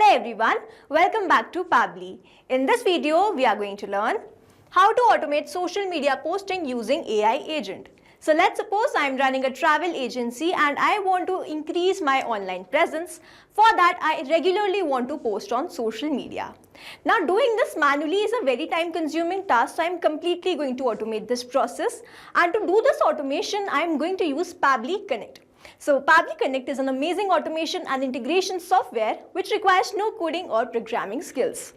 Hey everyone, welcome back to Pabbly. In this video, we are going to learn how to automate social media posting using AI agent. So let's suppose I am running a travel agency and I want to increase my online presence. For that, I regularly want to post on social media. Now doing this manually is a very time consuming task, so I am completely going to automate this process. And to do this automation, I am going to use Pabbly Connect. So Pabbly Connect is an amazing automation and integration software which requires no coding or programming skills.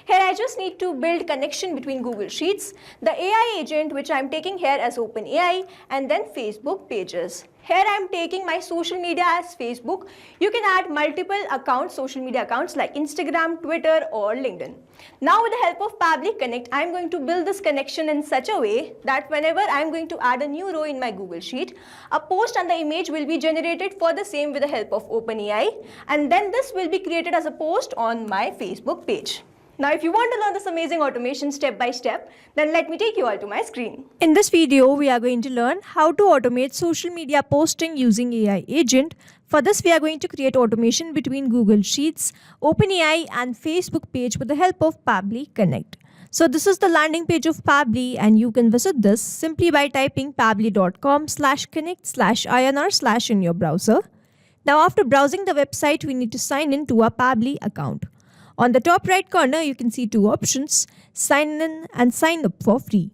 Here I just need to build connection between Google Sheets, the AI agent which I am taking here as OpenAI, and then Facebook pages. Here I am taking my social media as Facebook. You can add multiple accounts, social media accounts like Instagram, Twitter or LinkedIn. Now with the help of Pabbly Connect, I am going to build this connection in such a way that whenever I am going to add a new row in my Google Sheet, a post and the image will be generated for the same with the help of OpenAI, and then this will be created as a post on my Facebook page. Now, if you want to learn this amazing automation step by step, then let me take you all to my screen. In this video, we are going to learn how to automate social media posting using AI agent. For this, we are going to create automation between Google Sheets, OpenAI and Facebook page with the help of Pabbly Connect. So this is the landing page of Pabbly and you can visit this simply by typing pabbly.com/connect/inr/ in your browser. Now, after browsing the website, we need to sign in to our Pabbly account. On the top right corner, you can see two options, sign in and sign up for free.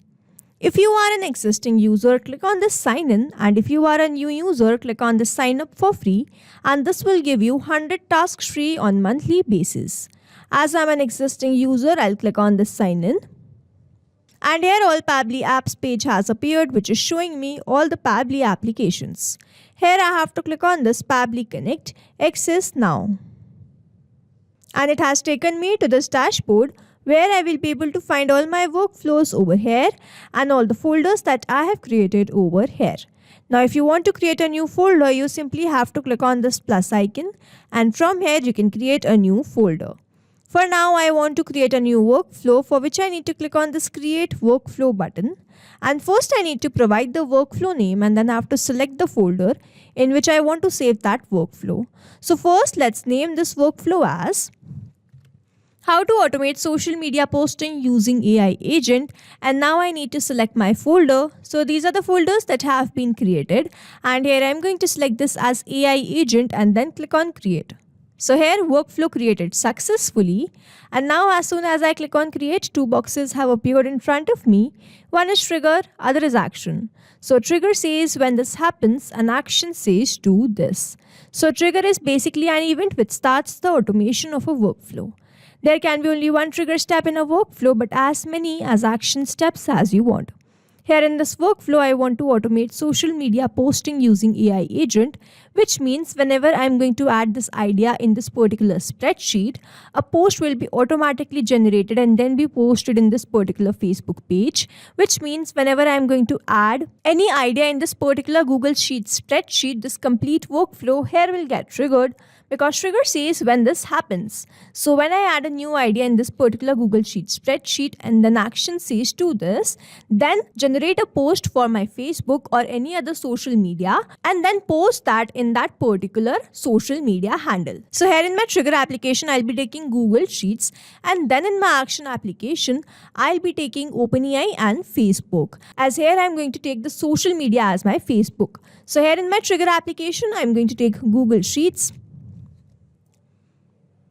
If you are an existing user, click on this sign in, and if you are a new user, click on the sign up for free, and this will give you 100 tasks free on monthly basis. As I'm an existing user, I'll click on this sign in. And here all Pabbly apps page has appeared, which is showing me all the Pabbly applications. Here I have to click on this Pabbly Connect, access now. And it has taken me to this dashboard where I will be able to find all my workflows over here and all the folders that I have created over here. Now if you want to create a new folder, you simply have to click on this plus icon and from here you can create a new folder. For now, I want to create a new workflow, for which I need to click on this create workflow button. And first I need to provide the workflow name and then I have to select the folder in which I want to save that workflow. So first let's name this workflow as how to automate social media posting using AI agent, and now I need to select my folder. So these are the folders that have been created and here I'm going to select this as AI agent and then click on create. So here workflow created successfully, and now as soon as I click on create, two boxes have appeared in front of me. One is trigger, other is action. So trigger says when this happens and action says do this. So trigger is basically an event which starts the automation of a workflow. There can be only one trigger step in a workflow, but as many as action steps as you want. Here in this workflow, I want to automate social media posting using AI agent, which means whenever I'm going to add this idea in this particular spreadsheet, a post will be automatically generated and then be posted in this particular Facebook page, which means whenever I'm going to add any idea in this particular Google Sheet spreadsheet, this complete workflow here will get triggered, because trigger says when this happens. So when I add a new idea in this particular Google Sheet spreadsheet and then action says do this, then generate a post for my Facebook or any other social media and then post that in that particular social media handle. So here in my trigger application, I'll be taking Google Sheets, and then in my action application, I'll be taking OpenAI and Facebook. As here I'm going to take the social media as my Facebook. So here in my trigger application, I'm going to take Google Sheets.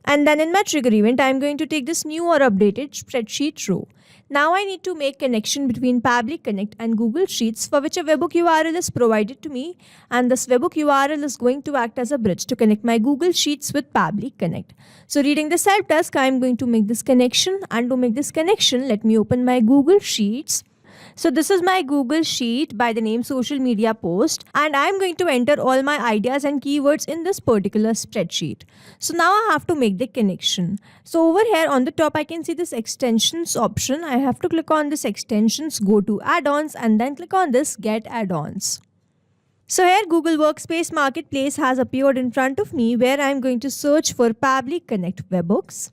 And then in my trigger event, I am going to take this new or updated spreadsheet row. Now I need to make connection between Pabbly Connect and Google Sheets, for which a webhook URL is provided to me, and this webhook URL is going to act as a bridge to connect my Google Sheets with Pabbly Connect. So reading this help desk, I am going to make this connection, and to make this connection, let me open my Google Sheets. So this is my Google Sheet by the name social media post, and I'm going to enter all my ideas and keywords in this particular spreadsheet. So now I have to make the connection. So over here on the top, I can see this extensions option. I have to click on this extensions, go to add-ons and then click on this get add-ons. So here Google Workspace Marketplace has appeared in front of me where I'm going to search for Pabbly Connect webhooks.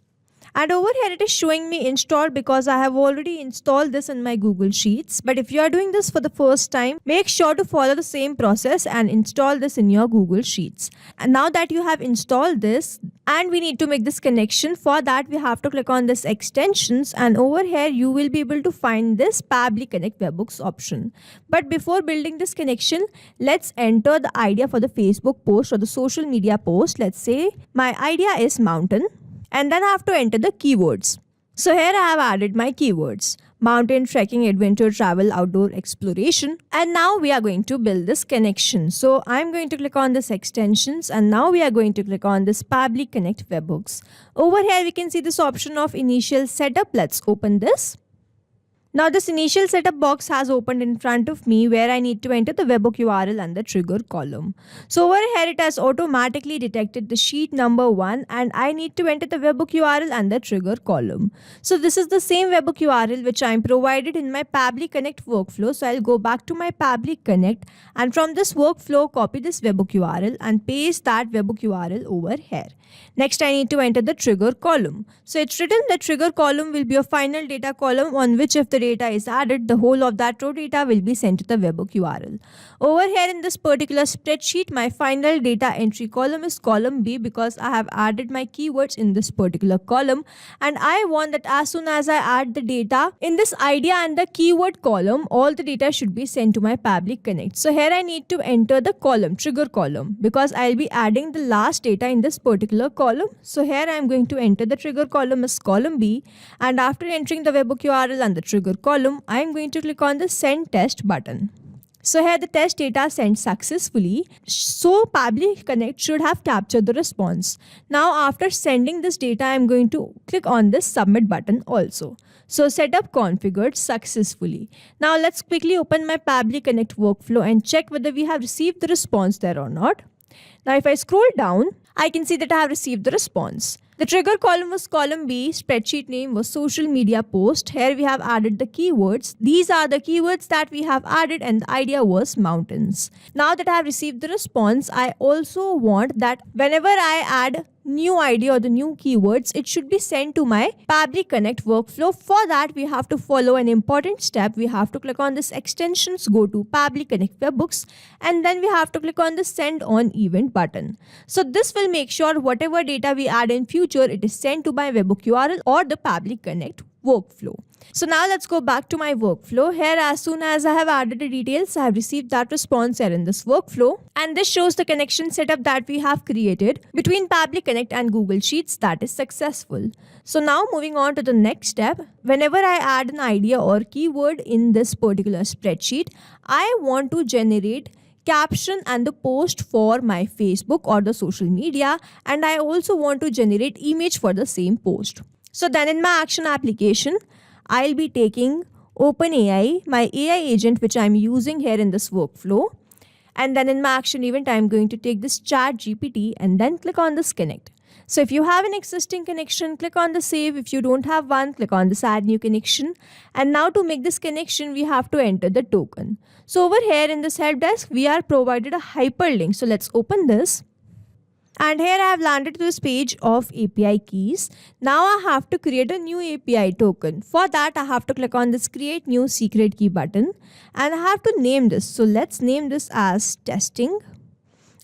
And over here it is showing me installed because I have already installed this in my Google Sheets. But if you are doing this for the first time, make sure to follow the same process and install this in your Google Sheets. And now that you have installed this and we need to make this connection, for that we have to click on this extensions, and over here you will be able to find this Pabbly Connect Webhooks option. But before building this connection, let's enter the idea for the Facebook post or the social media post. Let's say my idea is mountain, and then I have to enter the keywords. So here I have added my keywords: mountain, trekking, adventure, travel, outdoor, exploration. And now we are going to build this connection. So I'm going to click on this extensions, and now we are going to click on this Pabbly Connect Webhooks. Over here we can see this option of initial setup. Let's open this. Now this initial setup box has opened in front of me, where I need to enter the webhook URL and the trigger column. So over here it has automatically detected the sheet number 1, and I need to enter the webhook URL and the trigger column. So this is the same webhook URL which I am provided in my Pabbly Connect workflow. So I'll go back to my Pabbly Connect, and from this workflow copy this webhook URL and paste that webhook URL over here. Next I need to enter the trigger column. So it's written the trigger column will be a final data column on which if the data is added, the whole of that row data will be sent to the webhook URL. Over here in this particular spreadsheet, my final data entry column is column B because I have added my keywords in this particular column, and I want that as soon as I add the data in this idea and the keyword column, all the data should be sent to my Pabbly Connect. So here I need to enter the column, trigger column, because I'll be adding the last data in this particular column. So here I am going to enter the trigger column as column B, and after entering the webhook URL and the trigger column, I am going to click on the send test button. So here the test data sent successfully. So Pabbly Connect should have captured the response. Now after sending this data, I am going to click on this submit button also. So setup configured successfully. Now let's quickly open my Pabbly Connect workflow and check whether we have received the response there or not. Now if I scroll down, I can see that I have received the response. The trigger column was column B, spreadsheet name was social media post. Here we have added the keywords. These are the keywords that we have added, and the idea was mountains. Now that I have received the response, I also want that whenever I add new ID or the new keywords, it should be sent to my Pabbly Connect workflow. For that, we have to follow an important step. We have to click on this extensions, go to Pabbly Connect Webhooks, and then we have to click on the send on event button. So this will make sure whatever data we add in future, it is sent to my webhook URL or the Pabbly Connect workflow. So now let's go back to my workflow. Here, as soon as I have added the details, I have received that response here in this workflow. And this shows the connection setup that we have created between Pabbly Connect and Google Sheets that is successful. So now moving on to the next step, whenever I add an idea or keyword in this particular spreadsheet, I want to generate caption and the post for my Facebook or the social media, and I also want to generate image for the same post. So then in my action application, I'll be taking OpenAI, my AI agent which I'm using here in this workflow. And then in my action event, I'm going to take this ChatGPT and then click on this connect. So if you have an existing connection, click on the save. If you don't have one, click on this add new connection. And now to make this connection, we have to enter the token. So over here in this help desk, we are provided a hyperlink. So let's open this. And here I have landed to this page of API keys. Now I have to create a new API token. For that, I have to click on this create new secret key button, and I have to name this. So let's name this as testing.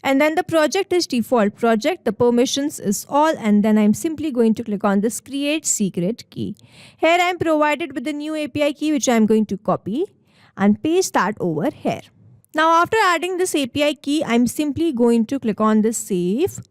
And then the project is default project, the permissions is all, and then I'm simply going to click on this create secret key. Here I'm provided with the new API key which I'm going to copy and paste that over here. Now after adding this API key, I'm simply going to click on this save.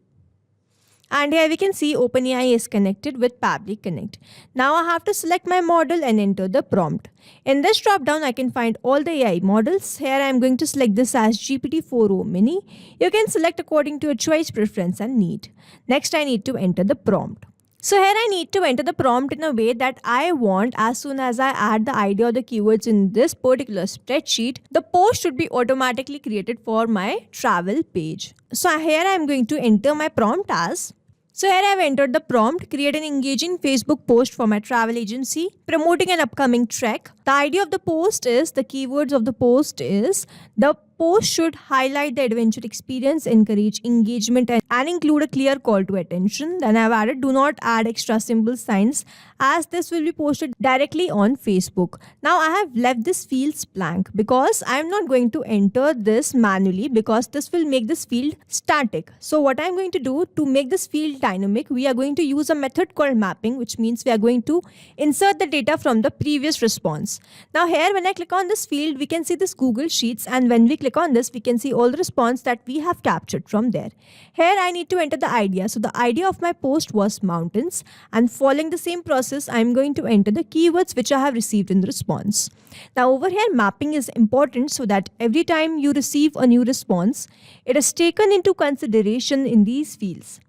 And here we can see OpenAI is connected with Pabbly Connect. Now I have to select my model and enter the prompt. In this drop down, I can find all the AI models. Here I am going to select this as GPT-4o mini. You can select according to your choice, preference and need. Next I need to enter the prompt. So here I need to enter the prompt in a way that I want as soon as I add the ID or the keywords in this particular spreadsheet, the post should be automatically created for my travel page. So here I am going to enter my prompt as. So here I have entered the prompt, create an engaging Facebook post for my travel agency, promoting an upcoming trek. The ID of the post is, the keywords of the post is the post should highlight the adventure experience, encourage engagement, and include a clear call to attention. Then I've added do not add extra symbol signs as this will be posted directly on Facebook. Now I have left this fields blank because I'm not going to enter this manually because this will make this field static. So what I'm going to do to make this field dynamic, we are going to use a method called mapping, which means we are going to insert the data from the previous response. Now here when I click on this field, we can see this Google Sheets, and when we click on this, we can see all the response that we have captured from there. Here I need to enter the idea. So the idea of my post was mountains, and following the same process, I'm going to enter the keywords which I have received in the response. Now over here, mapping is important so that every time you receive a new response, it is taken into consideration in these fields.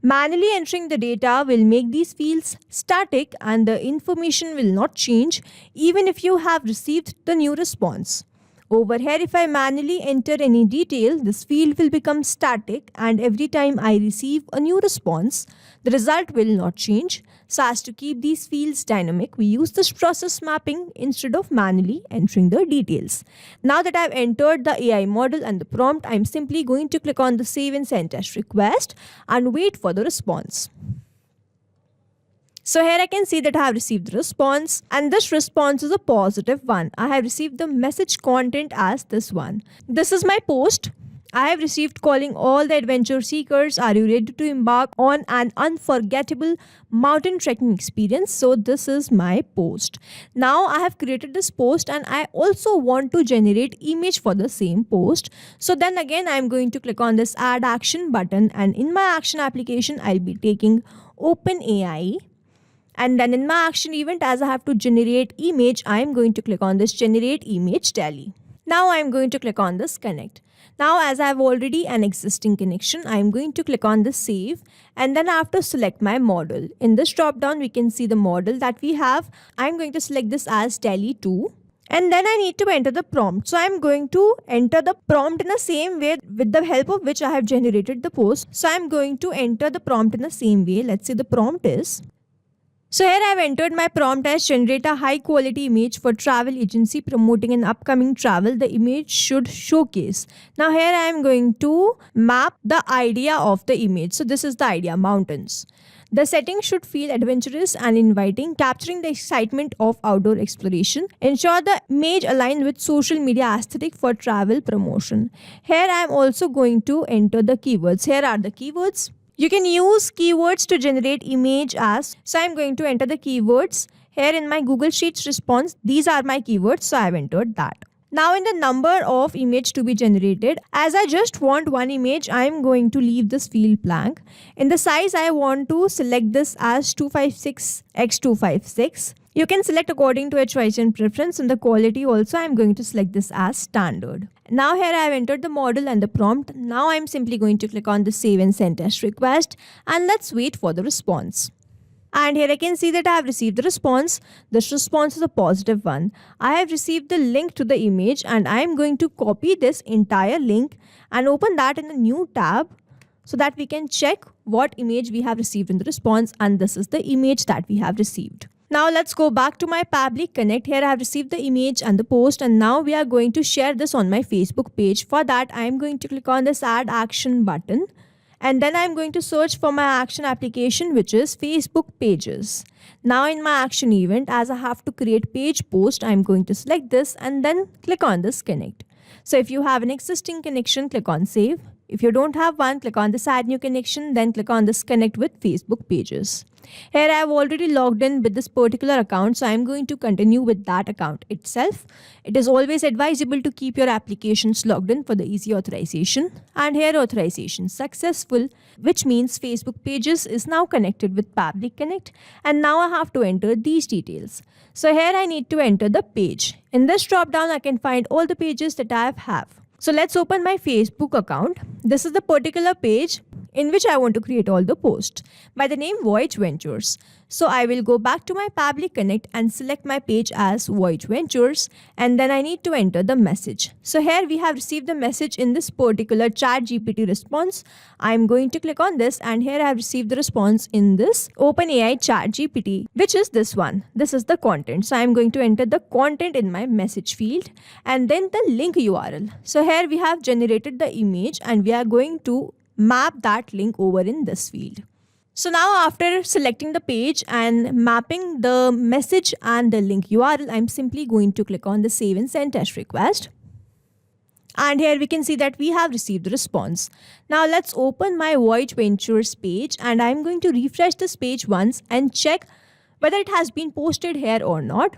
Manually entering the data will make these fields static and the information will not change even if you have received the new response. Over here, if I manually enter any detail, this field will become static, and every time I receive a new response, the result will not change. So as to keep these fields dynamic, we use this process mapping instead of manually entering the details. Now that I've entered the AI model and the prompt, I'm simply going to click on the save and send test request and wait for the response. So here I can see that I have received the response, and this response is a positive one. I have received the message content as this one. This is my post. I have received calling all the adventure seekers. Are you ready to embark on an unforgettable mountain trekking experience? So this is my post. Now I have created this post and I also want to generate image for the same post. So then again I am going to click on this add action button, and in my action application I'll be taking OpenAI. And then in my action event, as I have to generate image, I am going to click on this generate image tally. Now I am going to click on this connect. Now as I have already an existing connection, I am going to click on this save, and then I have to select my model. In this drop down, we can see the model that we have. I am going to select this as DALL-E 2. And then I need to enter the prompt. So I'm going to enter the prompt in the same way with the help of which I have generated the post. So I'm going to enter the prompt in the same way. Let's say the prompt is. So here I have entered my prompt as generate a high quality image for travel agency promoting an upcoming travel. The image should showcase. Now here I am going to map the idea of the image. So this is the idea, mountains. The setting should feel adventurous and inviting, capturing the excitement of outdoor exploration. Ensure the image align with social media aesthetic for travel promotion. Here I am also going to enter the keywords. Here are the keywords. You can use keywords to generate image as. So I'm going to enter the keywords. Here in my Google Sheets response, these are my keywords. So I've entered that. Now in the number of image to be generated, as I just want one image, I am going to leave this field blank. In the size, I want to select this as 256 x 256. You can select according to your choice and preference. In the quality also, I am going to select this as standard. Now here I have entered the model and the prompt. Now I am simply going to click on the save and send test request, and let's wait for the response. And here I can see that I have received the response. This response is a positive one. I have received the link to the image, and I am going to copy this entire link and open that in a new tab so that we can check what image we have received in the response, and this is the image that we have received. Now let's go back to my Pabbly Connect. Here I have received the image and the post, and now we are going to share this on my Facebook page. For that, I am going to click on this add action button, and then I am going to search for my action application, which is Facebook pages. Now in my action event, as I have to create page post, I am going to select this and then click on this connect. So if you have an existing connection, click on save. If you don't have one, click on this add new connection, then click on this connect with Facebook pages. Here I have already logged in with this particular account, so I am going to continue with that account itself. It is always advisable to keep your applications logged in for the easy authorization. And here authorization successful, which means Facebook pages is now connected with Pabbly Connect, and now I have to enter these details. So here I need to enter the page. In this drop down, I can find all the pages that I have. So let's open my Facebook account. This is the particular page. in which I want to create all the posts by the name Voyage Ventures. So I will go back to my Pabbly Connect and select my page as Voyage Ventures, and then I need to enter the message. So here we have received the message in this particular ChatGPT response. I'm going to click on this, and here I have received the response in this OpenAI ChatGPT, which is this one. This is the content. So I'm going to enter the content in my message field and then the link URL. So here we have generated the image and we are going to map that link over in this field. So now after selecting the page and mapping the message and the link URL, I'm simply going to click on the save and send test request. And here we can see that we have received the response. Now let's open my Voyage Ventures page, and I'm going to refresh this page once and check whether it has been posted here or not.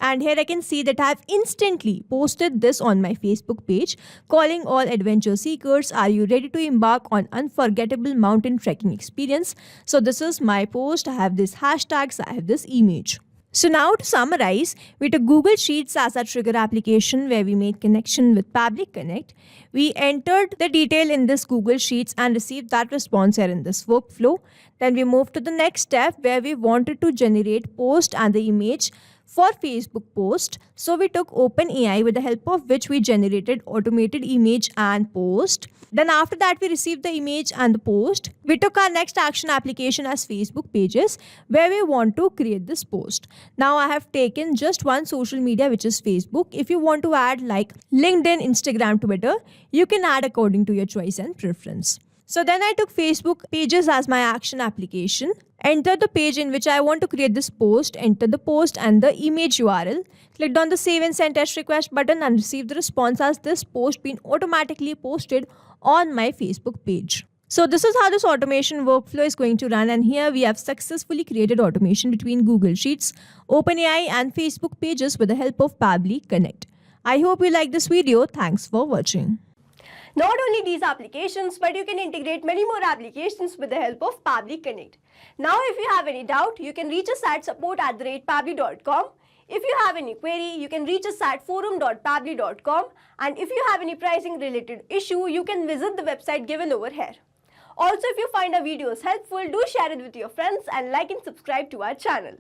And here I can see that I have instantly posted this on my Facebook page, calling all adventure seekers, are you ready to embark on unforgettable mountain trekking experience? So this is my post. I have these hashtags, I have this image. So now to summarize, we took Google Sheets as our trigger application where we made connection with Pabbly Connect. We entered the detail in this Google Sheets and received that response here in this workflow. Then we moved to the next step where we wanted to generate post and the image for Facebook post. So we took OpenAI, with the help of which we generated automated image and post. Then after that we received the image and the post. We took our next action application as Facebook pages where we want to create this post. Now I have taken just one social media, which is Facebook. If you want to add like LinkedIn, Instagram, Twitter, you can add according to your choice and preference. So then I took Facebook pages as my action application, enter the page in which I want to create this post, enter the post and the image URL, clicked on the save and send test request button and received the response as this post been automatically posted on my Facebook page. So this is how this automation workflow is going to run, and here we have successfully created automation between Google Sheets, OpenAI and Facebook pages with the help of Pabbly Connect. I hope you like this video. Thanks for watching. Not only these applications, but you can integrate many more applications with the help of Pabbly Connect. Now, if you have any doubt, you can reach us at support@pabbly.com. If you have any query, you can reach us at forum.pabbly.com. And if you have any pricing related issue, you can visit the website given over here. Also, if you find our videos helpful, do share it with your friends and like and subscribe to our channel.